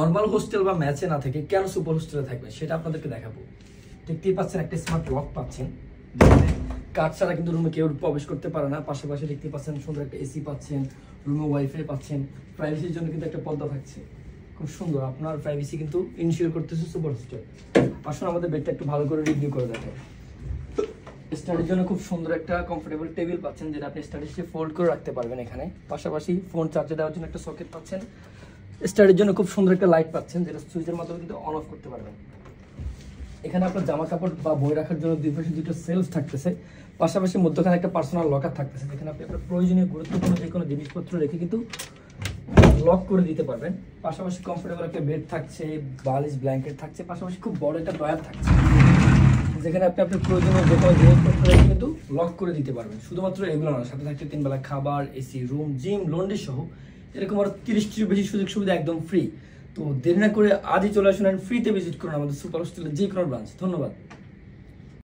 Normal hostel বা ম্যাচে না থেকে কেন সুপার হোস্টেলে থাকবেন সেটা আপনাদেরকে দেখাবো। দেখতেই পাচ্ছেন একটা স্মার্ট লক পাচ্ছেন, কার্ড ছাড়া কিন্তু রুমে কেউ প্রবেশ করতে পারে না। পাশাপাশি দেখতে পাচ্ছেন সুন্দর একটা এসি পাচ্ছেন, রুমে ওয়াইফাই পাচ্ছেন, প্রাইভেসির জন্য কিন্তু একটা পর্দা থাকছে। খুব সুন্দর, আপনার প্রাইভেসি কিন্তু ইনশিওর করতেছে সুপার হোস্টেল। আসুন আমাদের বেডটা একটু ভালো করে রিভিউ করে দেখেন। স্টাডির জন্য খুব সুন্দর একটা কমফোর্টেবল টেবিল পাচ্ছেন, যেটা আপনি স্টাডিতে ফোল্ড করে রাখতে পারবেন এখানে। পাশাপাশি ফোন চার্জে দেওয়ার জন্য একটা সকেট পাচ্ছেন। স্টাডির জন্য খুব সুন্দর একটা লাইট পাচ্ছেন, যেটা সুইচের মাধ্যমে কিন্তু অন অফ করতে পারবেন। এখানে আপনার জামা কাপড় বা বই রাখার জন্য দুই পাশে দুটো সেলফ থাকতেছে। পাশাপাশি মধ্যখানে একটা পার্সোনাল লকার থাকতেছে, যেখানে আপনি আপনার প্রয়োজনীয় গুরুত্বপূর্ণ যে কোনো জিনিসপত্র রেখে কিন্তু লক করে দিতে পারবেন। পাশাপাশি কমফোর্টেবল একটা বেড থাকছে, বালিশ ব্ল্যাঙ্কেট থাকছে, পাশাপাশি খুব বড় একটা ড্রয়ার থাকছে, যেখানে আপনি আপনার প্রয়োজনীয় যে কোনো জিনিসপত্র রেখে কিন্তু লক করে দিতে পারবেন। শুধুমাত্র এগুলো না, সাথে থাকছে 3 বেলা খাবার, এসি রুম, জিম, লন্ড্রি সহ এরকম আরো 30টির বেশি সুযোগ সুবিধা একদম ফ্রি। তো দেরি না করে আজই চলে আসুন, ফ্রিতে ভিজিট করুন আমাদের সুপার হোস্টেলের যে কোনো ব্রাঞ্চ। ধন্যবাদ।